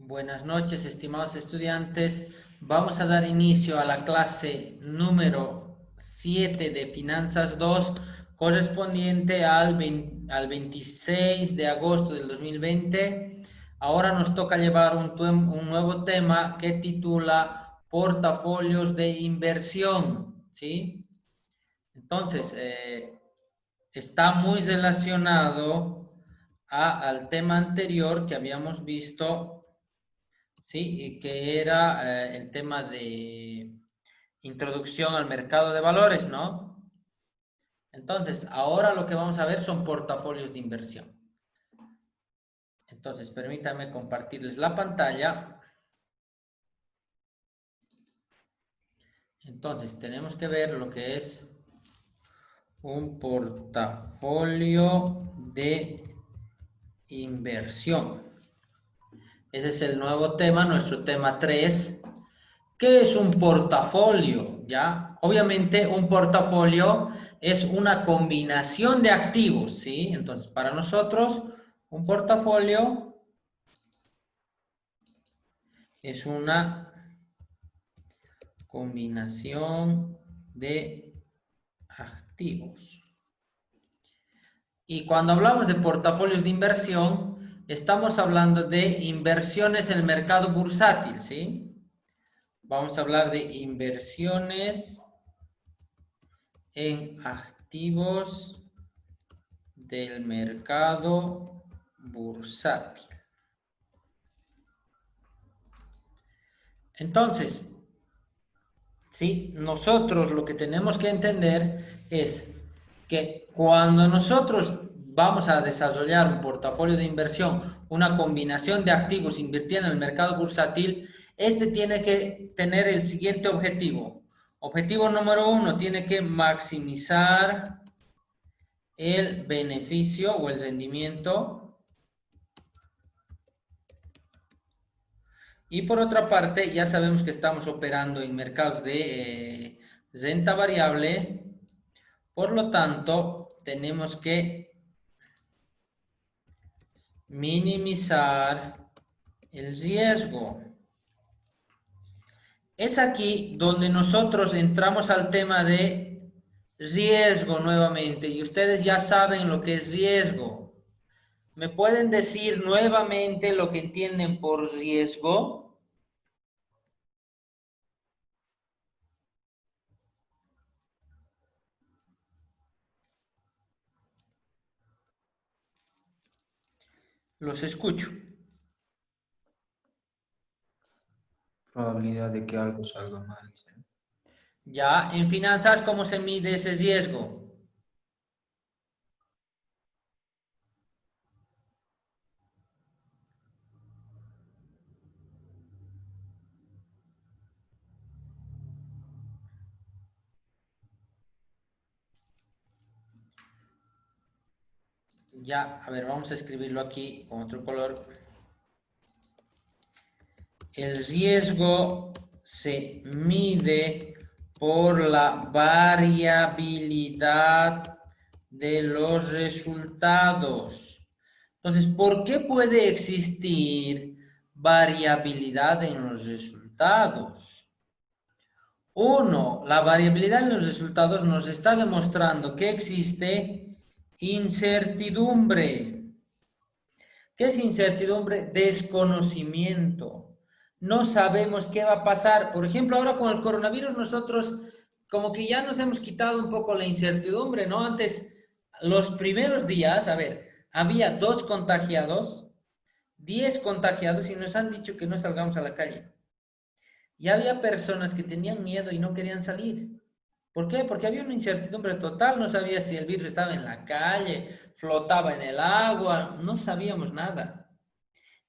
Buenas noches, estimados estudiantes. Vamos a dar inicio a la clase número 7 de Finanzas 2, correspondiente al 26 de agosto del 2020. Ahora nos toca llevar un nuevo tema que titula Portafolios de inversión, ¿sí? Entonces, está muy relacionado al tema anterior que habíamos visto. Sí, que era el tema de introducción al mercado de valores, ¿no? Entonces, ahora lo que vamos a ver son portafolios de inversión. Entonces, permítanme compartirles la pantalla. Entonces, tenemos que ver lo que es un portafolio de inversión. Ese es el nuevo tema, nuestro tema 3. ¿Qué es un portafolio? ¿Ya? Obviamente un portafolio es una combinación de activos, ¿sí? Entonces, para nosotros, un portafolio es una combinación de activos. Y cuando hablamos de portafolios de inversión, estamos hablando de inversiones en el mercado bursátil, ¿sí? Vamos a hablar de inversiones en activos del mercado bursátil. Entonces, ¿sí? Nosotros lo que tenemos que entender es que cuando nosotros vamos a desarrollar un portafolio de inversión, una combinación de activos invirtiendo en el mercado bursátil, este tiene que tener el siguiente objetivo. Objetivo número 1, tiene que maximizar el beneficio o el rendimiento. Y por otra parte, ya sabemos que estamos operando en mercados de renta variable. Por lo tanto, tenemos que minimizar el riesgo. Es aquí donde nosotros entramos al tema de riesgo nuevamente. Y ustedes ya saben lo que es riesgo. ¿Me pueden decir nuevamente lo que entienden por riesgo? Los escucho. Probabilidad de que algo salga mal. ¿Sí? Ya, en finanzas, ¿cómo se mide ese riesgo? Ya, a ver, vamos a escribirlo aquí con otro color. El riesgo se mide por la variabilidad de los resultados. Entonces, ¿por qué puede existir variabilidad en los resultados? Uno, la variabilidad en los resultados nos está demostrando que existe incertidumbre. ¿Qué es incertidumbre? Desconocimiento. No sabemos qué va a pasar. Por ejemplo, ahora con el coronavirus nosotros como que ya nos hemos quitado un poco la incertidumbre, ¿no? Antes, los primeros días, a ver, había 2 contagiados, 10 contagiados y nos han dicho que no salgamos a la calle. Y había personas que tenían miedo y no querían salir. ¿Por qué? Porque había una incertidumbre total, no sabía si el virus estaba en la calle, flotaba en el agua, no sabíamos nada.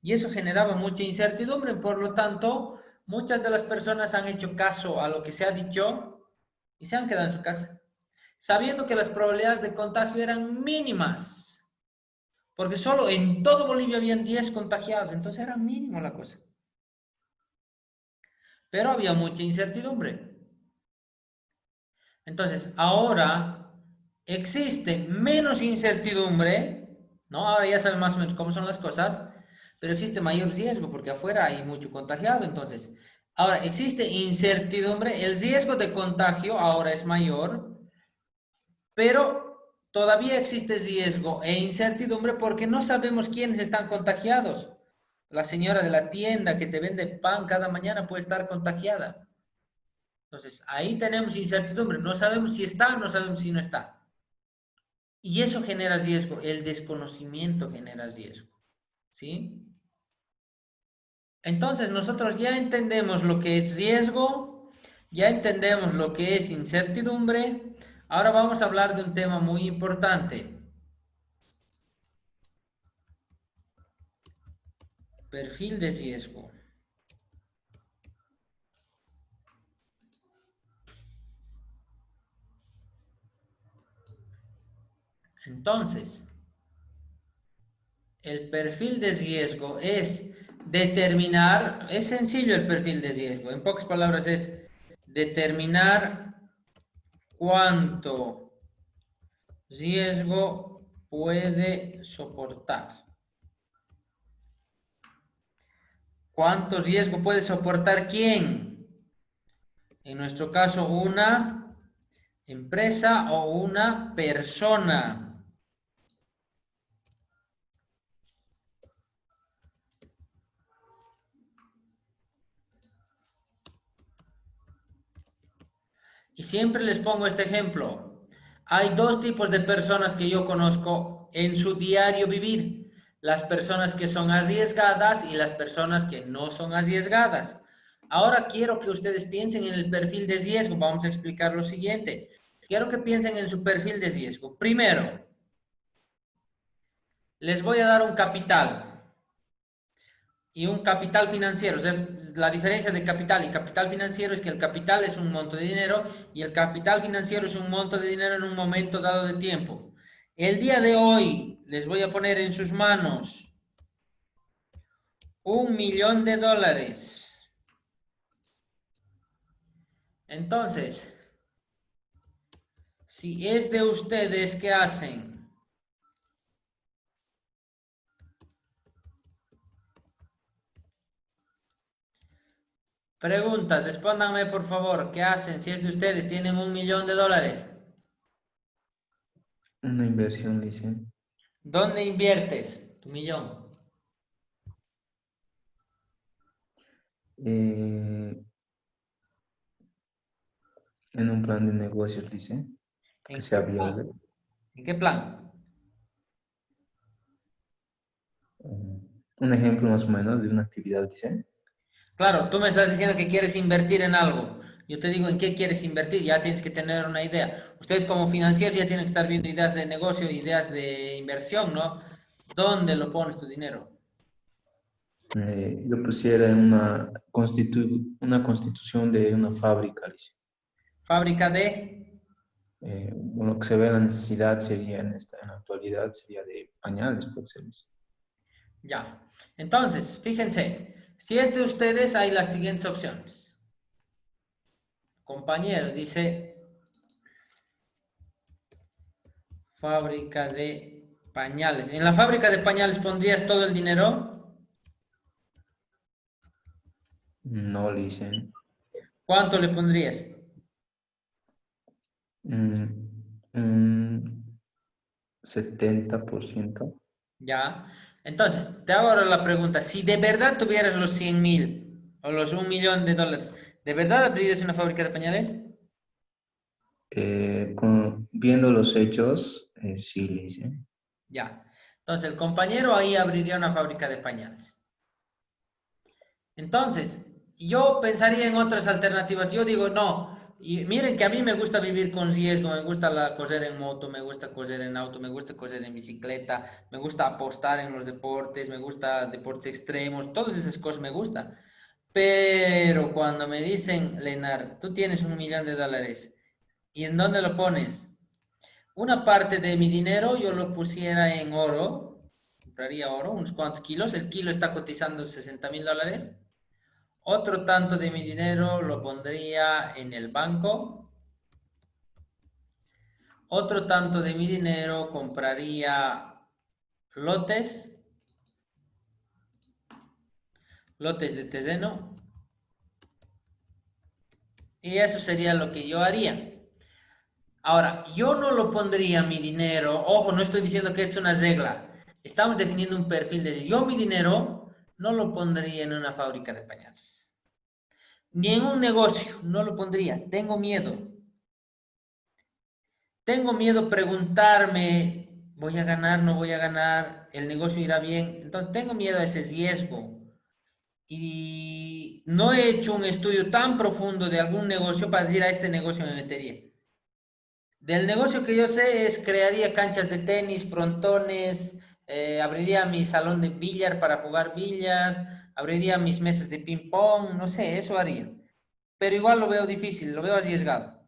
Y eso generaba mucha incertidumbre, por lo tanto, muchas de las personas han hecho caso a lo que se ha dicho y se han quedado en su casa, sabiendo que las probabilidades de contagio eran mínimas, porque solo en todo Bolivia habían 10 contagiados, entonces era mínimo la cosa. Pero había mucha incertidumbre. Entonces, ahora existe menos incertidumbre, ¿no? Ahora ya saben más o menos cómo son las cosas, pero existe mayor riesgo porque afuera hay mucho contagiado. Entonces, ahora existe incertidumbre, el riesgo de contagio ahora es mayor, pero todavía existe riesgo e incertidumbre porque no sabemos quiénes están contagiados. La señora de la tienda que te vende pan cada mañana puede estar contagiada. Entonces, ahí tenemos incertidumbre. No sabemos si está, no sabemos si no está. Y eso genera riesgo. El desconocimiento genera riesgo. ¿Sí? Entonces, nosotros ya entendemos lo que es riesgo, ya entendemos lo que es incertidumbre. Ahora vamos a hablar de un tema muy importante. Perfil de riesgo. Entonces, el perfil de riesgo es determinar, es sencillo el perfil de riesgo, en pocas palabras es determinar cuánto riesgo puede soportar. ¿Cuánto riesgo puede soportar quién? En nuestro caso, una empresa o una persona. Y siempre les pongo este ejemplo. Hay dos tipos de personas que yo conozco en su diario vivir. Las personas que son arriesgadas y las personas que no son arriesgadas. Ahora quiero que ustedes piensen en el perfil de riesgo. Vamos a explicar lo siguiente. Quiero que piensen en su perfil de riesgo. Primero, les voy a dar un capital y un capital financiero. O sea, la diferencia de capital y capital financiero es que el capital es un monto de dinero y el capital financiero es un monto de dinero en un momento dado de tiempo. El día de hoy les voy a poner en sus manos $1.000.000. Entonces, si es de ustedes, ¿qué hacen? Preguntas, respóndanme por favor, ¿qué hacen si es de ustedes? Tienen $1.000.000. Una inversión, dicen, ¿Dónde inviertes tu millón? en un plan de negocios, dicen, que ¿En qué sea plan? viable. ¿En qué plan? Un ejemplo más o menos de una actividad, dicen. Claro, tú me estás diciendo que quieres invertir en algo. Yo te digo en qué quieres invertir, ya tienes que tener una idea. Ustedes como financieros ya tienen que estar viendo ideas de negocio, ideas de inversión, ¿no? ¿Dónde lo pones tu dinero? Yo pusiera en una constitución de una fábrica, dice. Fábrica de... Bueno, que se ve la necesidad sería en la actualidad, sería de pañales, puede ser, dice. Ya. Entonces, fíjense, si es de ustedes, hay las siguientes opciones. Compañero, dice fábrica de pañales. ¿En la fábrica de pañales pondrías todo el dinero? No, le dicen. ¿Cuánto le pondrías? mm, un 70%. Ya. Entonces, te hago ahora la pregunta. Si de verdad tuvieras los 100.000 o los $1.000.000, ¿de verdad abrirías una fábrica de pañales? Viendo los hechos, sí, le dicen. Ya. Entonces, el compañero ahí abriría una fábrica de pañales. Entonces, yo pensaría en otras alternativas. Yo digo, no. Y miren que a mí me gusta vivir con riesgo, me gusta coser en moto, me gusta coser en auto, me gusta coser en bicicleta, me gusta apostar en los deportes, me gusta deportes extremos, todas esas cosas me gustan. Pero cuando me dicen, Lenar, tú tienes $1.000.000, ¿y en dónde lo pones? Una parte de mi dinero yo lo pusiera en oro, compraría oro, unos cuantos kilos, el kilo está cotizando $60.000. Otro tanto de mi dinero lo pondría en el banco. Otro tanto de mi dinero compraría lotes. lotes de terreno. Y eso sería lo que yo haría. Ahora, yo no lo pondría mi dinero, ojo, no estoy diciendo que es una regla, estamos definiendo un perfil de... Yo mi dinero no lo pondría en una fábrica de pañales, ni en un negocio, no lo pondría, tengo miedo. Tengo miedo preguntarme, ¿voy a ganar, no voy a ganar? ¿El negocio irá bien? Entonces, tengo miedo a ese riesgo. Y no he hecho un estudio tan profundo de algún negocio para decir a este negocio me metería. Del negocio que yo sé es crearía canchas de tenis, frontones, abriría mi salón de billar para jugar billar, abriría mis mesas de ping pong, no sé, eso haría. Pero igual lo veo difícil, lo veo arriesgado.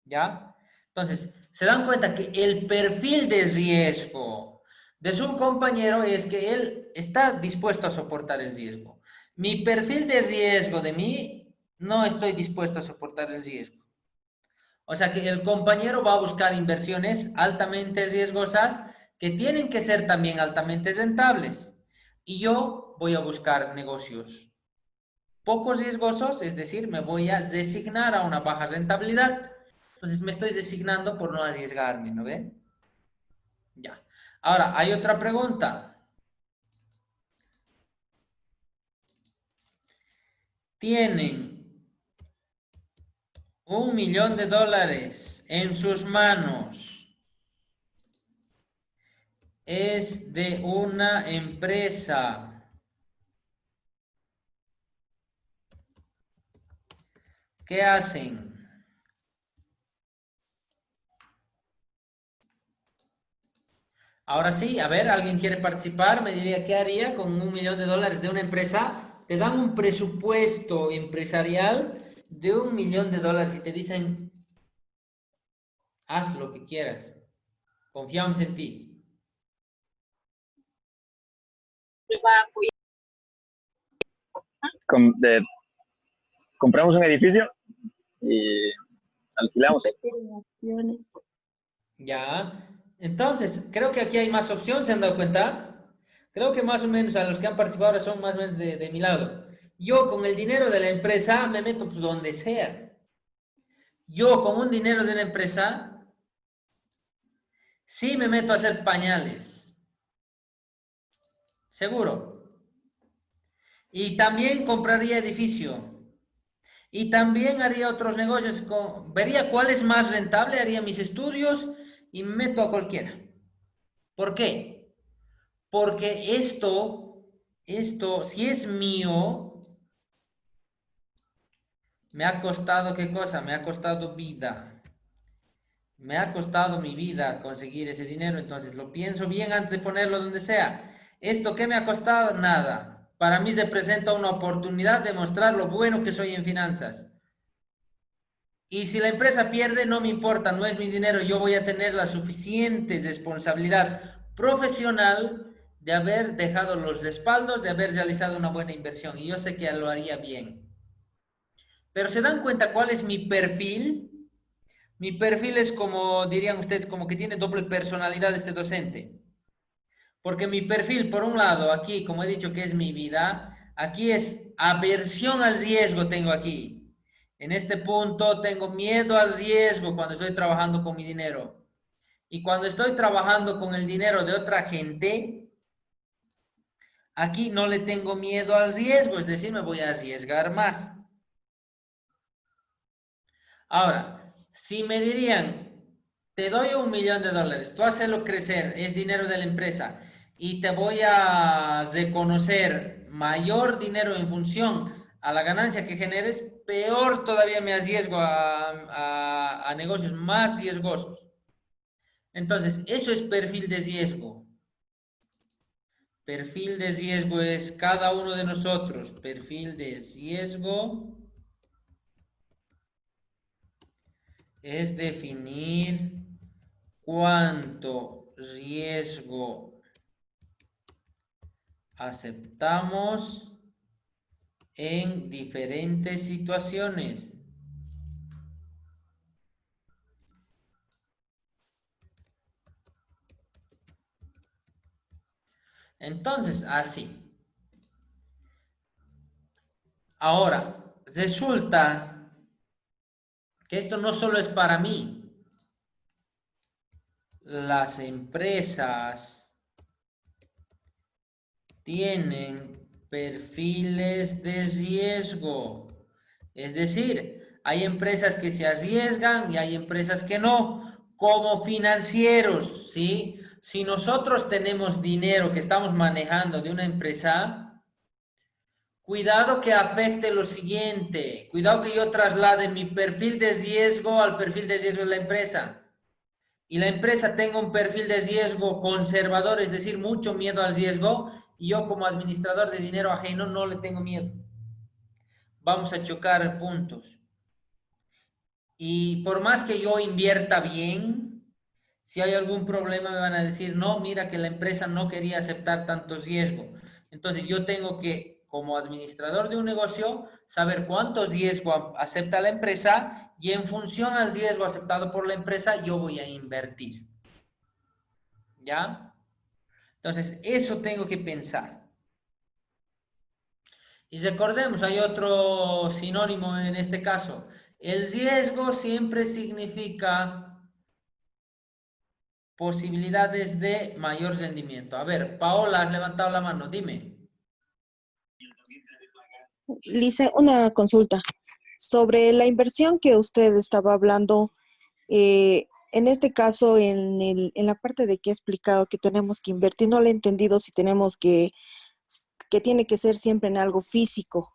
¿Ya? Entonces, se dan cuenta que el perfil de riesgo de su compañero es que él está dispuesto a soportar el riesgo. Mi perfil de riesgo de mí, no estoy dispuesto a soportar el riesgo. O sea que el compañero va a buscar inversiones altamente riesgosas que tienen que ser también altamente rentables. Y yo voy a buscar negocios poco riesgosos, es decir, me voy a designar a una baja rentabilidad. Entonces me estoy designando por no arriesgarme, ¿no ve? Ya. Ahora, hay otra pregunta. Tienen $1.000.000 en sus manos. Es de una empresa. ¿Qué hacen? Ahora sí, a ver, ¿alguien quiere participar? Me diría, ¿qué haría con $1.000.000 de una empresa? Te dan un presupuesto empresarial de $1.000.000 y te dicen, haz lo que quieras, confiamos en ti. Compramos un edificio y alquilamos. Ya, entonces, creo que aquí hay más opción, ¿se han dado cuenta? Creo que más o menos a los que han participado ahora son más o menos de mi lado. Yo con el dinero de la empresa me meto pues, donde sea. Yo con un dinero de la empresa sí me meto a hacer pañales, seguro. Y también compraría edificio. Y también haría otros negocios. Vería cuál es más rentable, haría mis estudios y me meto a cualquiera. ¿Por qué? Porque esto, si es mío, me ha costado, ¿qué cosa? Me ha costado vida. Me ha costado mi vida conseguir ese dinero, entonces lo pienso bien antes de ponerlo donde sea. ¿Esto qué me ha costado? Nada. Para mí representa una oportunidad de mostrar lo bueno que soy en finanzas. Y si la empresa pierde, no me importa, no es mi dinero, yo voy a tener la suficiente responsabilidad profesional de haber dejado los respaldos, de haber realizado una buena inversión. Y yo sé que lo haría bien. Pero ¿se dan cuenta cuál es mi perfil? Mi perfil es como, dirían ustedes, como que tiene doble personalidad este docente. Porque mi perfil, por un lado, aquí, como he dicho que es mi vida, aquí es aversión al riesgo tengo aquí. En este punto tengo miedo al riesgo cuando estoy trabajando con mi dinero. Y cuando estoy trabajando con el dinero de otra gente, aquí no le tengo miedo al riesgo, es decir, me voy a arriesgar más. Ahora, si me dirían, te doy $1.000.000, tú hazlo crecer, es dinero de la empresa, y te voy a reconocer mayor dinero en función a la ganancia que generes, peor todavía me arriesgo a negocios más riesgosos. Entonces, eso es perfil de riesgo. Perfil de riesgo es cada uno de nosotros. Perfil de riesgo es definir cuánto riesgo aceptamos en diferentes situaciones. Entonces, así. Ahora, resulta que esto no solo es para mí. Las empresas tienen perfiles de riesgo. Es decir, hay empresas que se arriesgan y hay empresas que no, como financieros, ¿sí? Si nosotros tenemos dinero que estamos manejando de una empresa, cuidado que afecte lo siguiente, cuidado que yo traslade mi perfil de riesgo al perfil de riesgo de la empresa. Y la empresa tenga un perfil de riesgo conservador, es decir, mucho miedo al riesgo, y yo como administrador de dinero ajeno no le tengo miedo. Vamos a chocar puntos. Y por más que yo invierta bien, si hay algún problema me van a decir, no, mira que la empresa no quería aceptar tanto riesgo. Entonces yo tengo que, como administrador de un negocio, saber cuánto riesgo acepta la empresa y en función al riesgo aceptado por la empresa yo voy a invertir. ¿Ya? Entonces, eso tengo que pensar. Y recordemos, hay otro sinónimo en este caso. El riesgo siempre significa posibilidades de mayor rendimiento. A ver, Paola, has levantado la mano, dime. Lisa, una consulta. Sobre la inversión que usted estaba hablando, en este caso, en la parte de que he explicado que tenemos que invertir, no le he entendido si tenemos que tiene que ser siempre en algo físico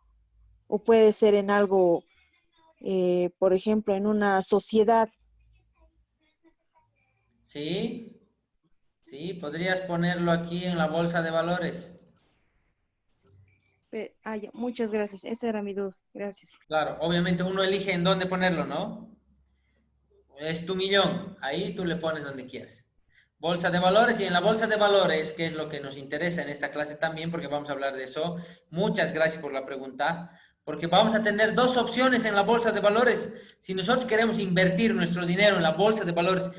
o puede ser en algo, por ejemplo, en una sociedad. ¿Sí? Sí, podrías ponerlo aquí en la bolsa de valores. Ya, muchas gracias. Esa era mi duda. Gracias. Claro, obviamente uno elige en dónde ponerlo, ¿no? Es tu millón, ahí tú le pones donde quieras. Bolsa de valores, y en la bolsa de valores, que es lo que nos interesa en esta clase también, porque vamos a hablar de eso. Muchas gracias por la pregunta, porque vamos a tener dos opciones en la bolsa de valores. Si nosotros queremos invertir nuestro dinero en la bolsa de valores,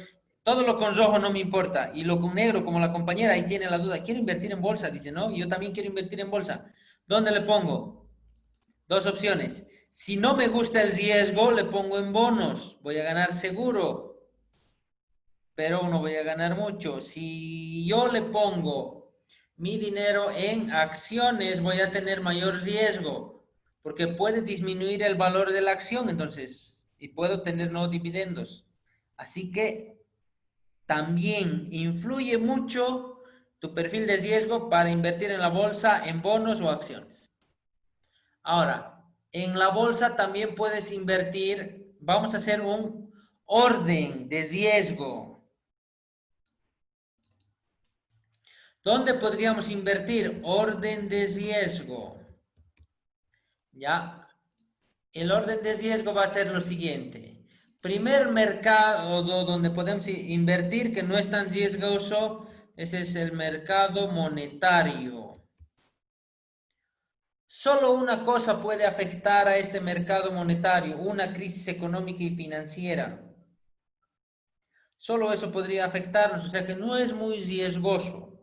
todo lo con rojo no me importa, y lo con negro, como la compañera, ahí tiene la duda, quiero invertir en bolsa, dice, no, yo también quiero invertir en bolsa. ¿Dónde le pongo? Dos opciones. Si no me gusta el riesgo, le pongo en bonos. Voy a ganar seguro, pero no voy a ganar mucho. Si yo le pongo mi dinero en acciones, voy a tener mayor riesgo, porque puede disminuir el valor de la acción, entonces, y puedo tener no dividendos. Así que también influye mucho tu perfil de riesgo para invertir en la bolsa, en bonos o acciones. Ahora, en la bolsa también puedes invertir, vamos a hacer un orden de riesgo. ¿Dónde podríamos invertir? Orden de riesgo. ¿Ya? El orden de riesgo va a ser lo siguiente. Primer mercado donde podemos invertir que no es tan riesgoso, ese es el mercado monetario. Solo una cosa puede afectar a este mercado monetario, una crisis económica y financiera. Solo eso podría afectarnos, o sea que no es muy riesgoso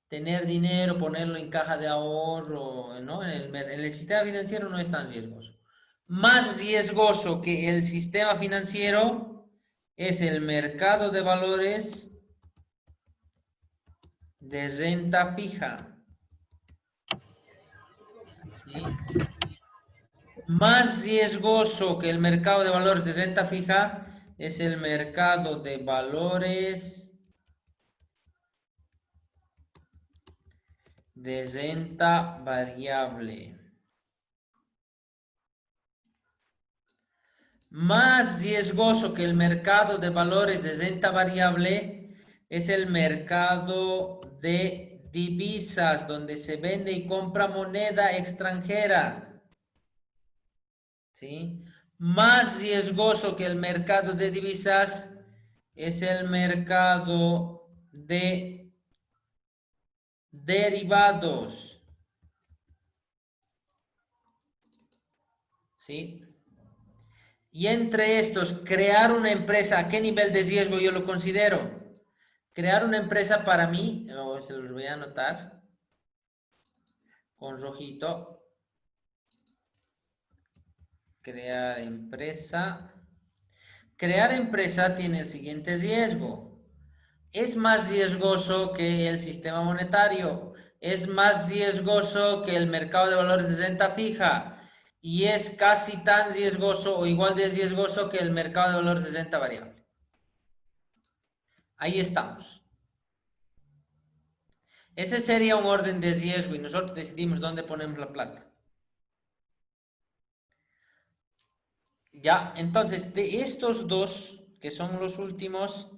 tener dinero, ponerlo en caja de ahorro, ¿no? En el sistema financiero no es tan riesgoso. Más riesgoso que el sistema financiero es el mercado de valores de renta fija. ¿Sí? Más riesgoso que el mercado de valores de renta fija es el mercado de valores de renta variable. Más riesgoso que el mercado de valores de renta variable es el mercado de divisas, donde se vende y compra moneda extranjera. ¿Sí? Más riesgoso que el mercado de divisas es el mercado de derivados. ¿Sí? Y entre estos, crear una empresa, ¿a qué nivel de riesgo yo lo considero? Crear una empresa para mí, se los voy a anotar con rojito. Crear empresa. Crear empresa tiene el siguiente riesgo. Es más riesgoso que el sistema monetario. Es más riesgoso que el mercado de valores de renta fija. Y es casi tan riesgoso o igual de riesgoso que el mercado de valores de renta variable. Ahí estamos. Ese sería un orden de riesgo y nosotros decidimos dónde ponemos la plata. Ya, entonces, de estos dos, que son los últimos,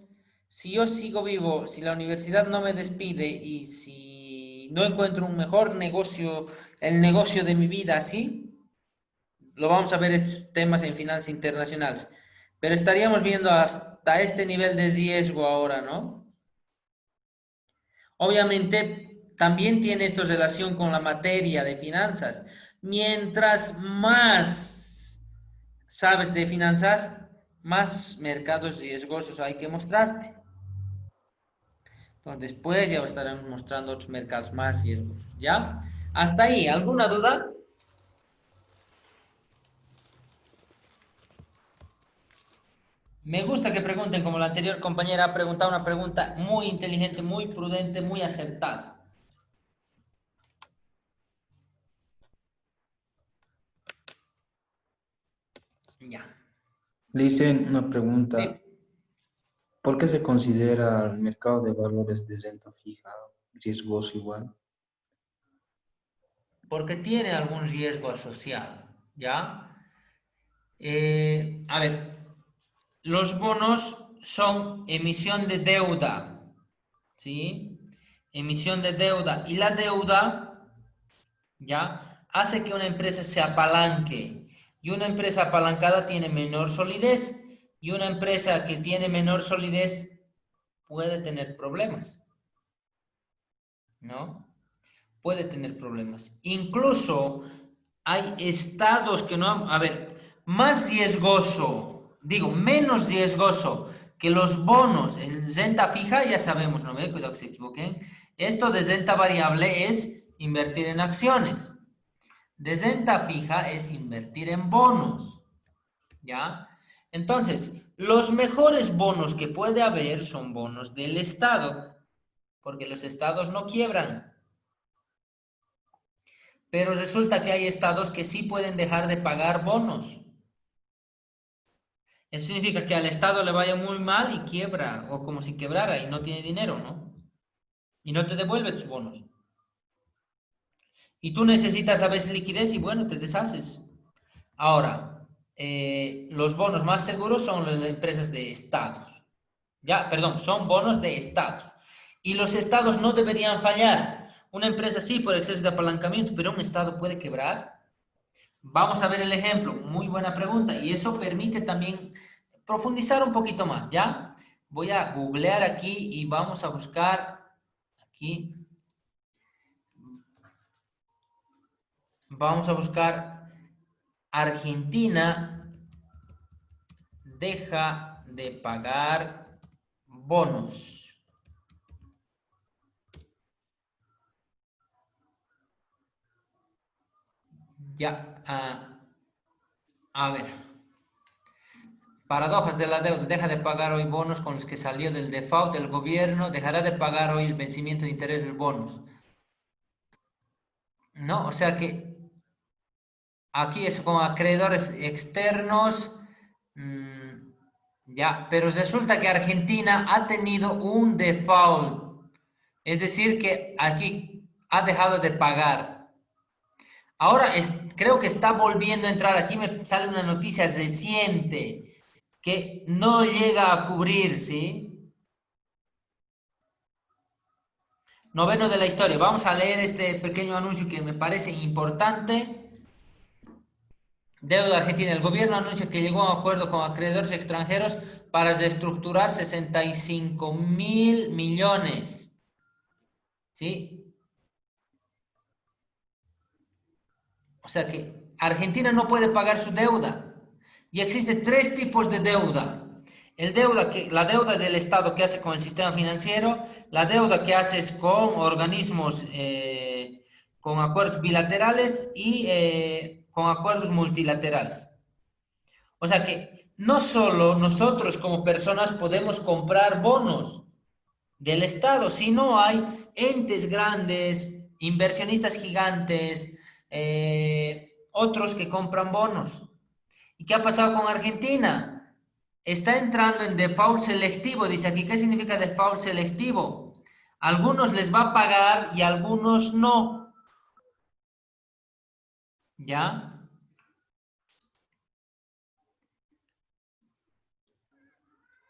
si yo sigo vivo, si la universidad no me despide y si no encuentro un mejor negocio, el negocio de mi vida así, lo vamos a ver estos temas en finanzas internacionales. Pero estaríamos viendo hasta este nivel de riesgo ahora, ¿no? Obviamente, también tiene esto relación con la materia de finanzas. Mientras más sabes de finanzas, más mercados riesgosos hay que mostrarte. Entonces, después ya estaremos mostrando otros mercados más riesgosos. ¿Ya? Hasta ahí, ¿alguna duda? Me gusta que pregunten, como la anterior compañera ha preguntado una pregunta muy inteligente, muy prudente, muy acertada. Ya. Le hice una pregunta. Sí. ¿Por qué se considera el mercado de valores de renta fija riesgoso igual? Porque tiene algún riesgo asociado, ¿ya? A ver, los bonos son emisión de deuda, ¿sí? Emisión de deuda. Y la deuda, ¿ya? Hace que una empresa se apalanque. Y una empresa apalancada tiene menor solidez. Y una empresa que tiene menor solidez puede tener problemas, ¿no? Puede tener problemas. Incluso hay estados que no... A ver, más riesgoso, digo, menos riesgoso que los bonos en renta fija, ya sabemos, no me cuidado que se equivoquen. Esto de renta variable es invertir en acciones. De renta fija es invertir en bonos, ¿ya? Entonces, los mejores bonos que puede haber son bonos del Estado, porque los estados no quiebran. Pero resulta que hay estados que sí pueden dejar de pagar bonos. Eso significa que al estado le vaya muy mal y quiebra, o como si quebrara y no tiene dinero, ¿no? Y no te devuelve tus bonos. Y tú necesitas a veces liquidez y bueno, te deshaces. Ahora, los bonos más seguros son las empresas de estados. Ya, perdón, son bonos de estados. Y los estados no deberían fallar. Una empresa sí por exceso de apalancamiento, pero un estado puede quebrar. Vamos a ver el ejemplo, muy buena pregunta, y eso permite también profundizar un poquito más, ¿ya? Voy a googlear aquí y vamos a buscar aquí. Vamos a buscar Argentina deja de pagar bonos. Ya, a ver. Paradojas de la deuda. Deja de pagar hoy bonos con los que salió del default del gobierno. Dejará de pagar hoy el vencimiento de interés del bonos. ¿No? O sea que aquí es con acreedores externos. Ya, pero resulta que Argentina ha tenido un default. Es decir, que aquí ha dejado de pagar. Ahora creo que está volviendo a entrar. Aquí me sale una noticia reciente que no llega a cubrir, ¿sí? Noveno de la historia. Vamos a leer este pequeño anuncio que me parece importante. Deuda argentina. El gobierno anuncia que llegó a un acuerdo con acreedores extranjeros para reestructurar 65.000 millones. ¿Sí? O sea que Argentina no puede pagar su deuda. Y existen tres tipos de deuda. La deuda del Estado que hace con el sistema financiero, la deuda que haces con organismos, con acuerdos bilaterales y con acuerdos multilaterales. O sea que no solo nosotros como personas podemos comprar bonos del Estado, sino hay entes grandes, inversionistas gigantes, otros que compran bonos. ¿Y qué ha pasado con Argentina? Está entrando en default selectivo, dice aquí. ¿Qué significa default selectivo? Algunos les va a pagar y algunos no. ¿Ya?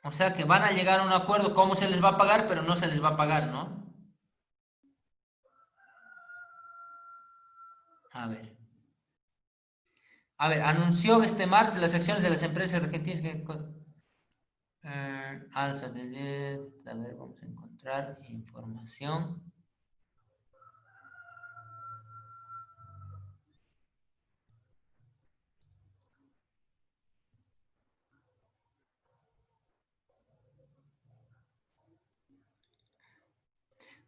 O sea que van a llegar a un acuerdo cómo se les va a pagar, pero no se les va a pagar, ¿no? A ver. A ver, anunció este martes las acciones de las empresas argentinas que... alzas de... A ver, vamos a encontrar información.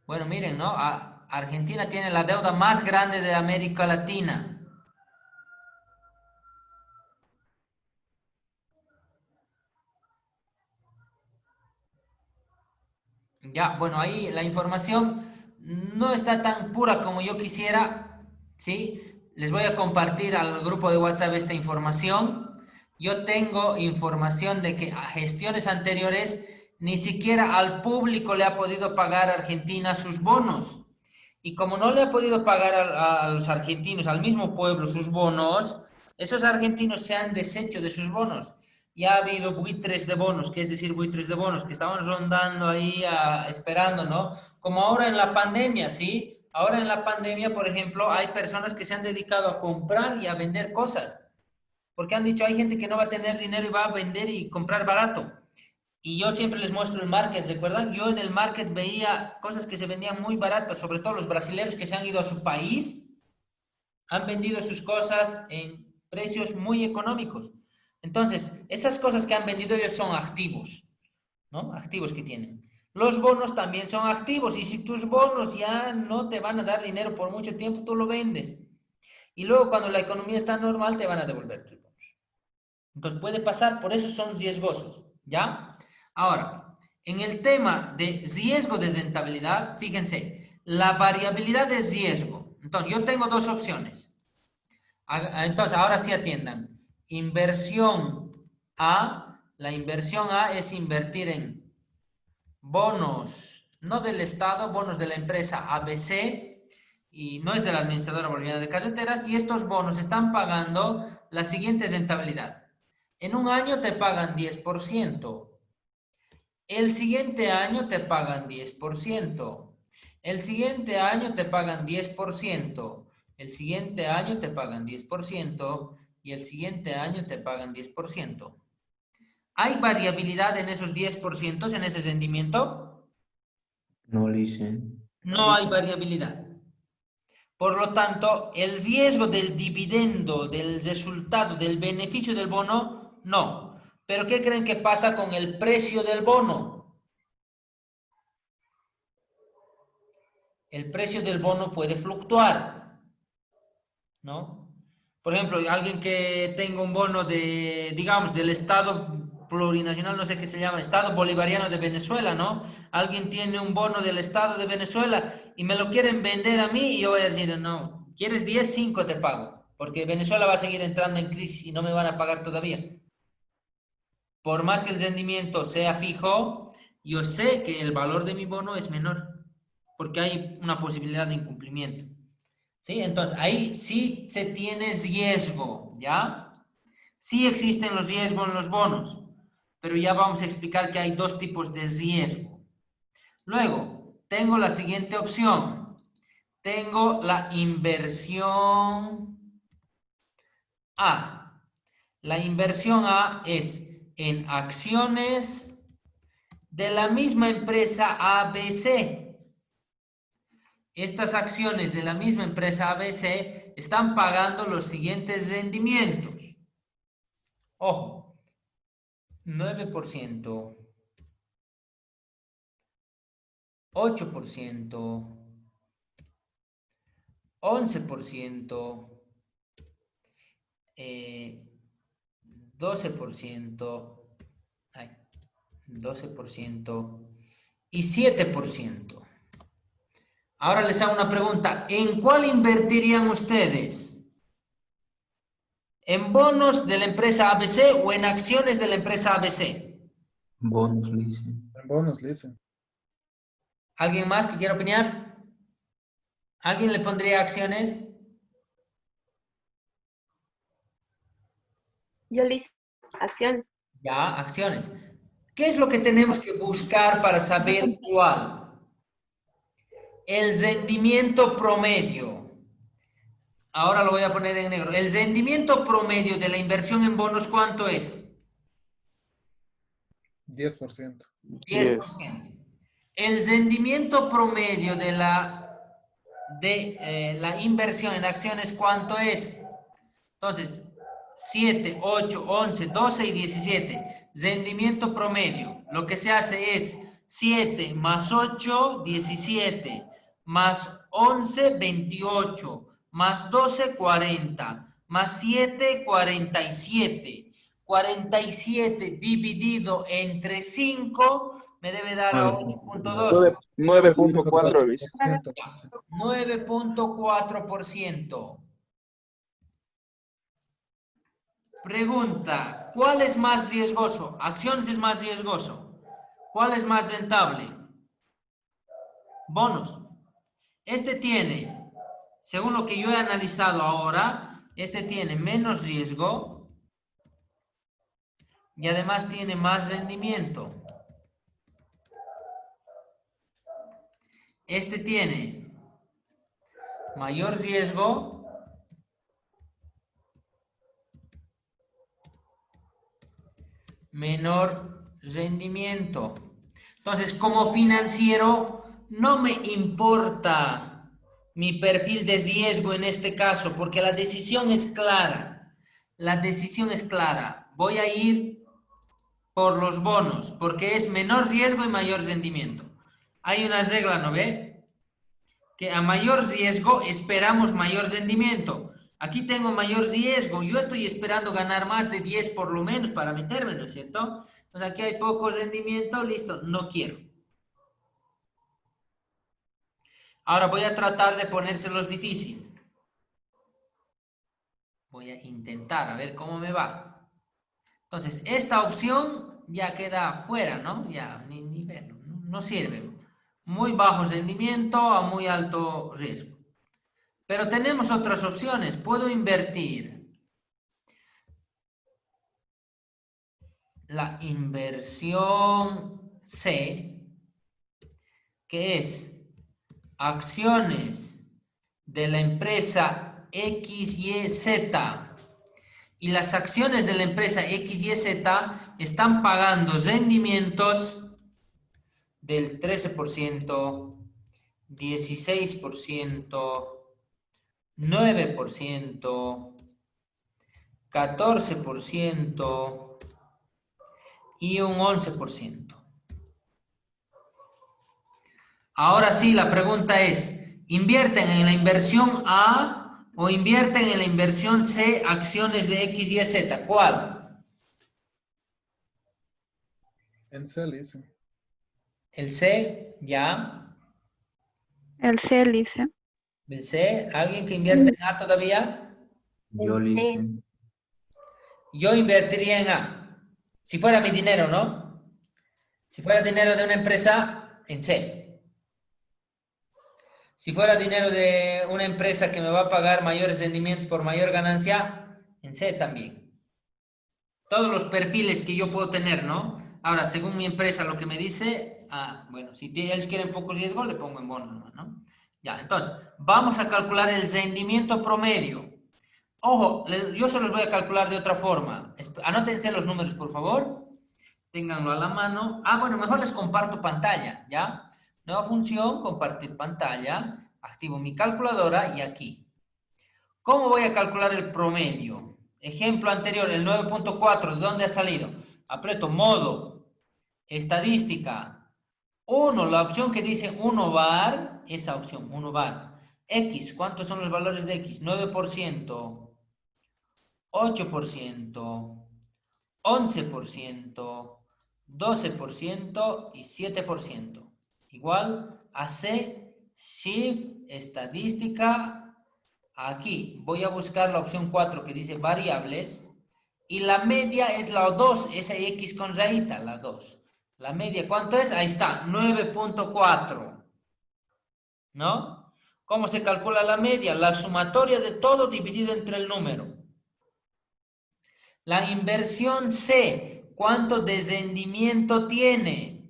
Bueno, miren, ¿no? Argentina tiene la deuda más grande de América Latina. Ya, bueno, ahí la información no está tan pura como yo quisiera, ¿sí? Les voy a compartir al grupo de WhatsApp esta información. Yo tengo información de que a gestiones anteriores ni siquiera al público le ha podido pagar a Argentina sus bonos. Y como no le ha podido pagar a los argentinos, al mismo pueblo, sus bonos, esos argentinos se han deshecho de sus bonos. Ya ha habido buitres de bonos, que es decir, buitres de bonos, que estaban rondando ahí esperando, ¿no? Como ahora en la pandemia, ¿sí? Ahora en la pandemia, por ejemplo, hay personas que se han dedicado a comprar y a vender cosas, porque han dicho, hay gente que no va a tener dinero y va a vender y comprar barato. Y yo siempre les muestro el market, ¿recuerdan? Yo en el market veía cosas que se vendían muy baratas, sobre todo los brasileños que se han ido a su país, han vendido sus cosas en precios muy económicos. Entonces, esas cosas que han vendido ellos son activos, ¿no? Activos que tienen. Los bonos también son activos y si tus bonos ya no te van a dar dinero por mucho tiempo, tú lo vendes. Y luego cuando la economía está normal, te van a devolver tus bonos. Entonces puede pasar, por eso son riesgosos, ¿ya? Ahora, en el tema de riesgo de rentabilidad, fíjense, la variabilidad de riesgo. Entonces, yo tengo dos opciones. Entonces, ahora sí atiendan. Inversión A, la inversión A es invertir en bonos, no del Estado, bonos de la empresa ABC, y no es de la Administradora Boliviana de Carreteras, y estos bonos están pagando la siguiente rentabilidad. En un año te pagan 10%. El siguiente año te pagan 10%. El siguiente año te pagan 10%. El siguiente año te pagan 10%. Y el siguiente año te pagan 10%. ¿Hay variabilidad en esos 10% en ese rendimiento? No le dicen. No hay variabilidad. Por lo tanto, el riesgo del dividendo, del resultado, del beneficio del bono, no. Pero ¿qué creen que pasa con el precio del bono? El precio del bono puede fluctuar, ¿no? Por ejemplo, alguien que tenga un bono de, digamos, del Estado plurinacional, no sé qué se llama, Estado Bolivariano de Venezuela, ¿no? Alguien tiene un bono del Estado de Venezuela y me lo quieren vender a mí y yo voy a decir, no, ¿quieres 10? 5 te pago, porque Venezuela va a seguir entrando en crisis y no me van a pagar todavía. Por más que el rendimiento sea fijo, yo sé que el valor de mi bono es menor, porque hay una posibilidad de incumplimiento. ¿Sí? Entonces, ahí sí se tiene riesgo, ¿ya? Sí existen los riesgos en los bonos, pero ya vamos a explicar que hay dos tipos de riesgo. Luego, tengo la siguiente opción. Tengo la inversión A. La inversión A es en acciones de la misma empresa ABC. Estas acciones de la misma empresa ABC están pagando los siguientes rendimientos. Ojo, 9%, 8%, 11%, 12%, ay, 12% y 7%. Ahora les hago una pregunta. ¿En cuál invertirían ustedes? ¿En bonos de la empresa ABC o en acciones de la empresa ABC? Bonus leasing. En bonos, dicen. ¿Alguien más que quiera opinar? ¿Alguien le pondría acciones? Yo le hice acciones. Ya, acciones. ¿Qué es lo que tenemos que buscar para saber cuál? El rendimiento promedio. Ahora lo voy a poner en negro. El rendimiento promedio de la inversión en bonos, ¿cuánto es? 10%. 10%. El rendimiento promedio de la inversión en acciones, ¿cuánto es? Entonces, 7, 8, 11, 12 y 17. Rendimiento promedio. Lo que se hace es 7 más 8, 17, más 11, 28, más 12, 40, más 7, 47. 47 dividido entre 5 me debe dar a 8.2. 9.4, Luis. 9.4%. Pregunta, ¿cuál es más riesgoso? Acciones es más riesgoso. ¿Cuál es más rentable? Bonos. Este tiene, según lo que yo he analizado ahora, este tiene menos riesgo y además tiene más rendimiento. Este tiene mayor riesgo menor rendimiento. Entonces, como financiero, no me importa mi perfil de riesgo en este caso, porque la decisión es clara. La decisión es clara. Voy a ir por los bonos, porque es menor riesgo y mayor rendimiento. Hay una regla, ¿no ve? Que a mayor riesgo esperamos mayor rendimiento. Aquí tengo mayor riesgo, yo estoy esperando ganar más de 10 por lo menos para meterme, ¿no es cierto? Entonces aquí hay poco rendimiento, listo, no quiero. Ahora voy a tratar de ponérselos difícil. Voy a intentar a ver cómo me va. Entonces, esta opción ya queda fuera, ¿no? Ya, ni verlo, no sirve. Muy bajo rendimiento a muy alto riesgo. Pero tenemos otras opciones. Puedo invertir la inversión C, que es acciones de la empresa XYZ. Y las acciones de la empresa XYZ están pagando rendimientos del 13%, 16%, 9%, 14% y un 11%. Ahora sí, la pregunta es, ¿invierten en la inversión A o invierten en la inversión C acciones de X, Y, Z? ¿Cuál? En C, dicen. El C, ya. El C, dice. El C, ¿alguien que invierte en A todavía? Yo leasing. Yo invertiría en A. Si fuera mi dinero, ¿no? Si fuera dinero de una empresa, en C. Si fuera dinero de una empresa que me va a pagar mayores rendimientos por mayor ganancia, en C también. Todos los perfiles que yo puedo tener, ¿no? Ahora, según mi empresa, lo que me dice, bueno, si ellos quieren poco riesgo, le pongo en bono, ¿no? Ya, entonces, vamos a calcular el rendimiento promedio. Ojo, yo se los voy a calcular de otra forma. Anótense los números, por favor. Ténganlo a la mano. Bueno, mejor les comparto pantalla, ¿ya? Nueva función, compartir pantalla. Activo mi calculadora y aquí. ¿Cómo voy a calcular el promedio? Ejemplo anterior, el 9.4, ¿de dónde ha salido? Aprieto modo, estadística, 1, la opción que dice 1 bar, esa opción, 1 bar. X, ¿cuántos son los valores de X? 9%, 8%, 11%, 12% y 7%. Igual a C, Shift, estadística. Aquí voy a buscar la opción 4 que dice variables. Y la media es la 2, esa X con rayita, la 2. La media, ¿cuánto es? Ahí está, 9.4. ¿No? ¿Cómo se calcula la media? La sumatoria de todo dividido entre el número. La inversión C, ¿cuánto descendimiento tiene?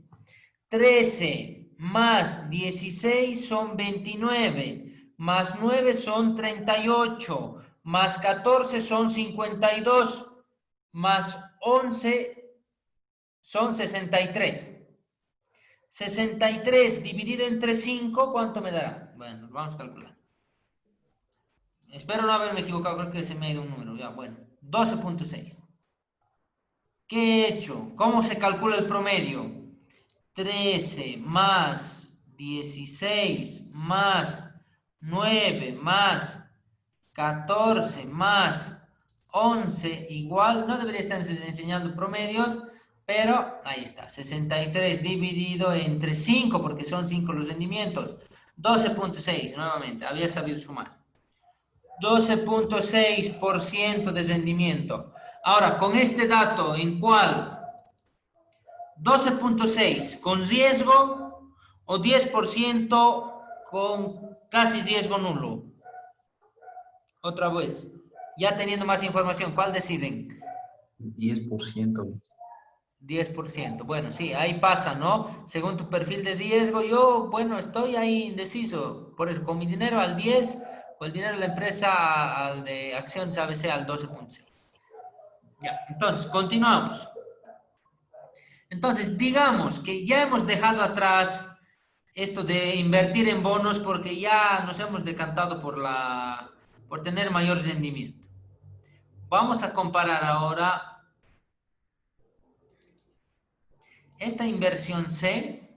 13 más 16 son 29, más 9 son 38, más 14 son 52, más 11 son 63. 63 dividido entre 5, ¿cuánto me dará? Bueno, vamos a calcular. Espero no haberme equivocado, creo que se me ha ido un número. Ya, bueno, 12.6. ¿Qué he hecho? ¿Cómo se calcula el promedio? 13 más 16 más 9 más 14 más 11 igual, no debería estar enseñando promedios, pero ahí está, 63 dividido entre 5, porque son 5 los rendimientos, 12.6, nuevamente, había sabido sumar. 12.6% de rendimiento. Ahora, con este dato, ¿en cuál? 12.6 con riesgo o 10% con casi riesgo nulo. Otra vez, ya teniendo más información, ¿cuál deciden? 10%. 10%. Bueno, sí, ahí pasa, ¿no? Según tu perfil de riesgo, yo, bueno, estoy ahí indeciso. Por eso, con mi dinero al 10, con el dinero de la empresa al de acciones ABC al 12.6. Ya, entonces, continuamos. Entonces, digamos que ya hemos dejado atrás esto de invertir en bonos porque ya nos hemos decantado por tener mayor rendimiento. Vamos a comparar ahora esta inversión C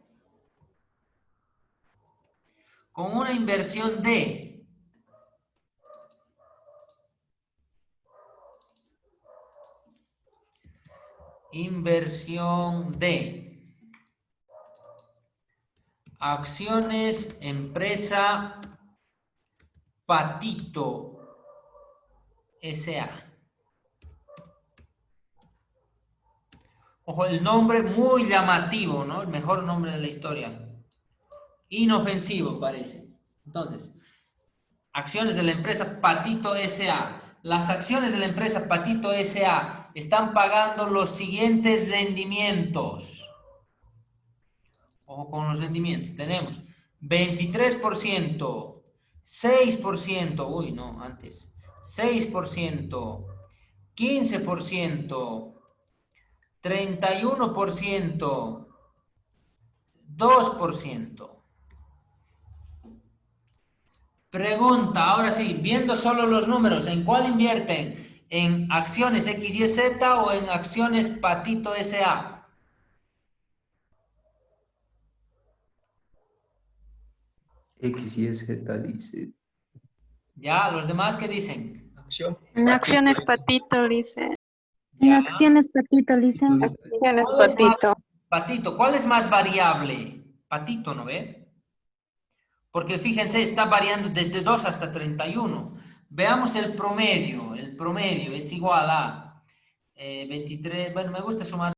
con una inversión D. Inversión D. Acciones, empresa, Patito S.A. Ojo, el nombre muy llamativo, ¿no? El mejor nombre de la historia. Inofensivo, parece. Entonces, acciones de la empresa Patito S.A. Las acciones de la empresa Patito S.A. están pagando los siguientes rendimientos. Ojo con los rendimientos. Tenemos 23%, 6%, uy, no, antes, 6%, 15%, 31%, 2%. Pregunta, ahora sí, viendo solo los números, ¿en cuál invierten? ¿En acciones XYZ o en acciones Patito S.A.? X y Z dice. Ya, ¿los demás qué dicen? En acciones Patito, dice. Ya. En acciones Patito, dice. Acciones ¿Cuál es más- Patito. Patito, ¿cuál es más variable? Patito, ¿no ve? Porque fíjense, está variando desde 2 hasta 31. Veamos el promedio. El promedio es igual a 23. Bueno, me gusta sumar